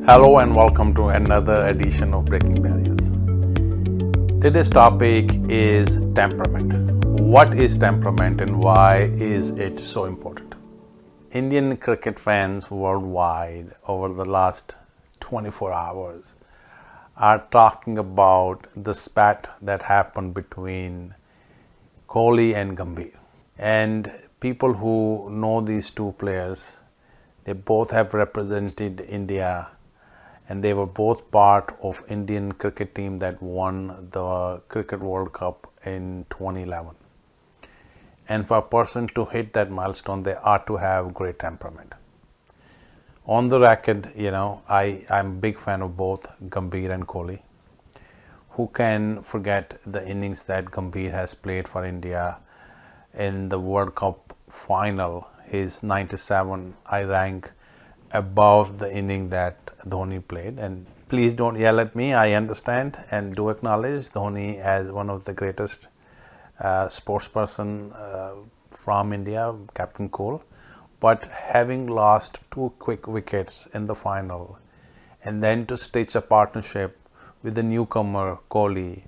Hello and welcome to another edition of Breaking Barriers. Today's topic is temperament. What is temperament and why is it so important? Indian cricket fans worldwide over the last 24 hours are talking about the spat that happened between Kohli and Gambhir. And people who know these two players, they both have represented India and they were both part of Indian cricket team that won the Cricket World Cup in 2011. And for a person to hit that milestone, they ought to have great temperament. On the record, I'm a big fan of both Gambhir and Kohli. Who can forget the innings that Gambhir has played for India in the World Cup final? His 97 I rank above the inning that Dhoni played. And please don't yell at me, I understand and do acknowledge Dhoni as one of the greatest sports person from India, Captain Cool. But having lost two quick wickets in the final and then to stitch a partnership with the newcomer Kohli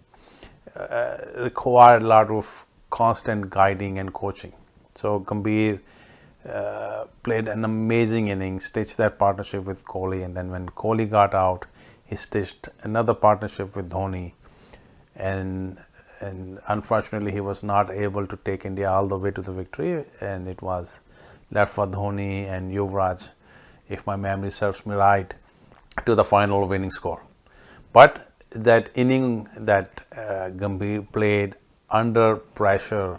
required a lot of constant guiding and coaching. So Gambhir played an amazing inning, stitched that partnership with Kohli, and then when Kohli got out, he stitched another partnership with Dhoni, and unfortunately he was not able to take India all the way to the victory, and it was left for Dhoni and Yuvraj, if my memory serves me right, to the final winning score. But that inning that Gambhir played under pressure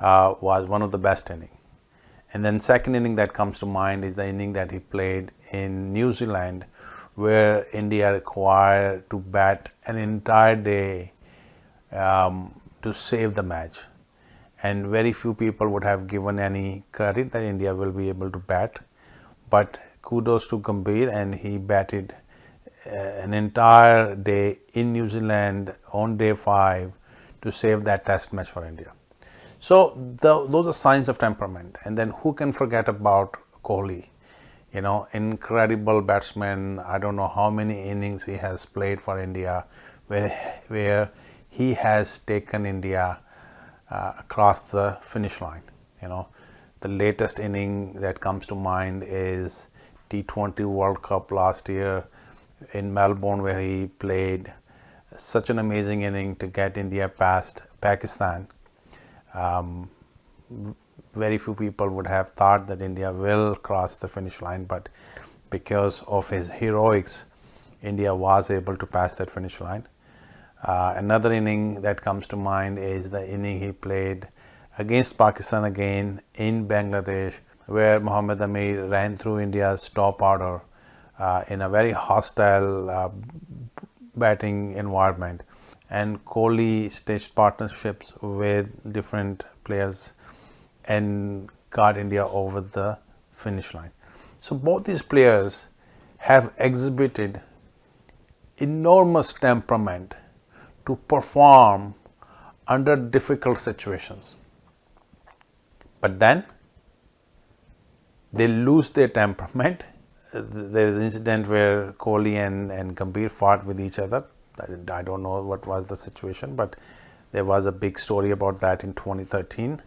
was one of the best innings. And then second inning that comes to mind is the inning that he played in New Zealand, where India required to bat an entire day to save the match. And very few people would have given any credit that India will be able to bat. But kudos to Gambhir, and he batted an entire day in New Zealand on day 5 to save that test match for India. So those are signs of temperament. And then who can forget about Kohli? Incredible batsman. I don't know how many innings he has played for India, where he has taken India across the finish line. The latest inning that comes to mind is T20 World Cup last year in Melbourne, where he played such an amazing inning to get India past Pakistan. Very few people would have thought that India will cross the finish line, but because of his heroics, India was able to pass that finish line. Another inning that comes to mind is the inning he played against Pakistan again in Bangladesh, where Mohammad Amir ran through India's top order in a very hostile batting environment. And Kohli staged partnerships with different players and got India over the finish line. So both these players have exhibited enormous temperament to perform under difficult situations. But then they lose their temperament. There is an incident where Kohli and Gambhir fought with each other. I don't know what was the situation, but there was a big story about that in 2013.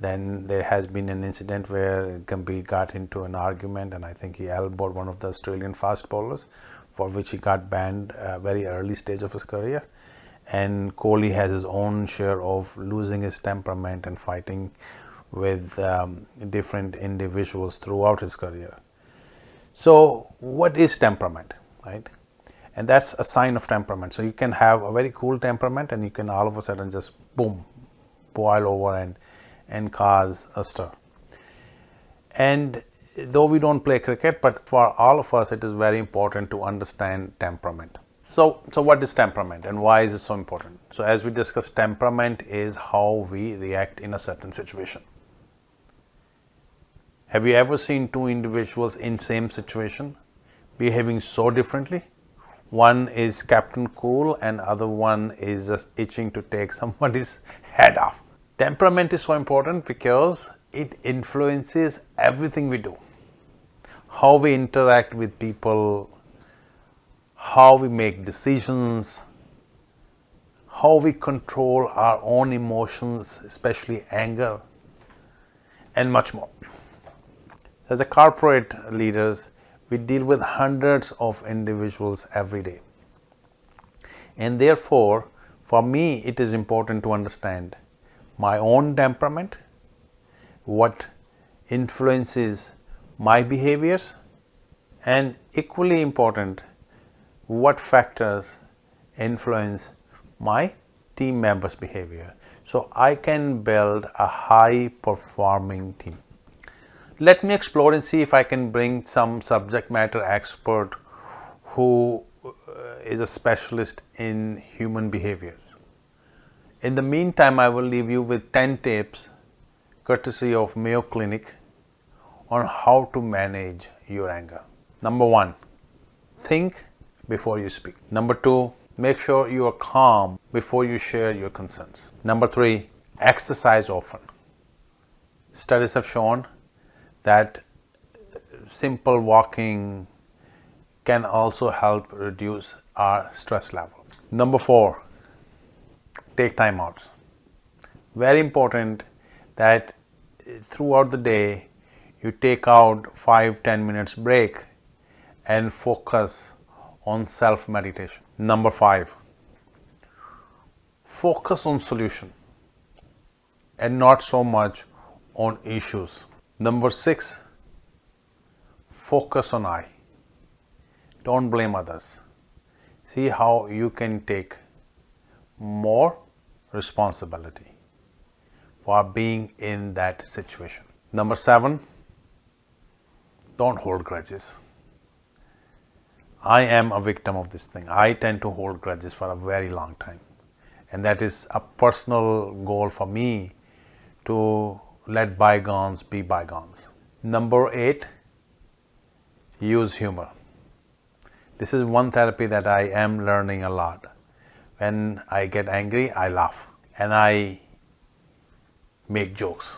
Then there has been an incident where Gambhir got into an argument, and I think he elbowed one of the Australian fast bowlers, for which he got banned at a very early stage of his career. And Kohli has his own share of losing his temperament and fighting with different individuals throughout his career. So what is temperament, right? And that's a sign of temperament. So you can have a very cool temperament and you can all of a sudden just boom, boil over and cause a stir. And though we don't play cricket, but for all of us it is very important to understand temperament. So what is temperament and why is it so important? So as we discussed, temperament is how we react in a certain situation. Have you ever seen two individuals in same situation behaving so differently? One is Captain Cool and other one is just itching to take somebody's head off. Temperament is so important because it influences everything we do. How we interact with people, how we make decisions, how we control our own emotions, especially anger, and much more. As a corporate leaders, we deal with hundreds of individuals every day. And therefore, for me, it is important to understand my own temperament, what influences my behaviors, and equally important, what factors influence my team members' behavior, so I can build a high performing team. Let me explore and see if I can bring some subject matter expert who is a specialist in human behaviors. In the meantime, I will leave you with 10 tips courtesy of Mayo Clinic on how to manage your anger. Number 1, think before you speak. Number 2, make sure you are calm before you share your concerns. Number 3, exercise often. Studies have shown that simple walking can also help reduce our stress level. Number 4, take time outs. Very important that throughout the day you take out 5-10 minutes break and focus on self meditation. Number 5, focus on solution and not so much on issues. Number 6, focus on I. Don't blame others. See how you can take more responsibility for being in that situation. Number 7, don't hold grudges. I am a victim of this thing. I tend to hold grudges for a very long time. And that is a personal goal for me, to let bygones be bygones. Number 8, use humor. This is one therapy that I am learning a lot. When I get angry, I laugh and I make jokes.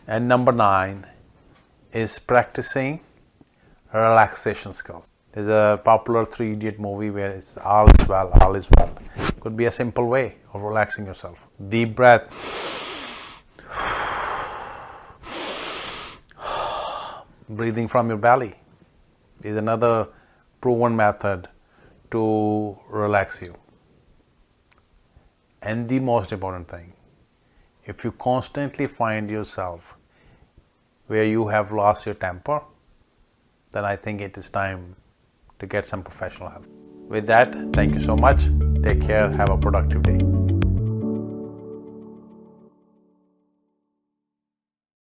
And number 9 is practicing relaxation skills. There's a popular 3 Idiot movie where it's all is well, all is well. Could be a simple way of relaxing yourself. Deep breath. Breathing from your belly is another proven method to relax you. And the most important thing, if you constantly find yourself where you have lost your temper, then I think it is time to get some professional help. With that, thank you so much. Take care. Have a productive day.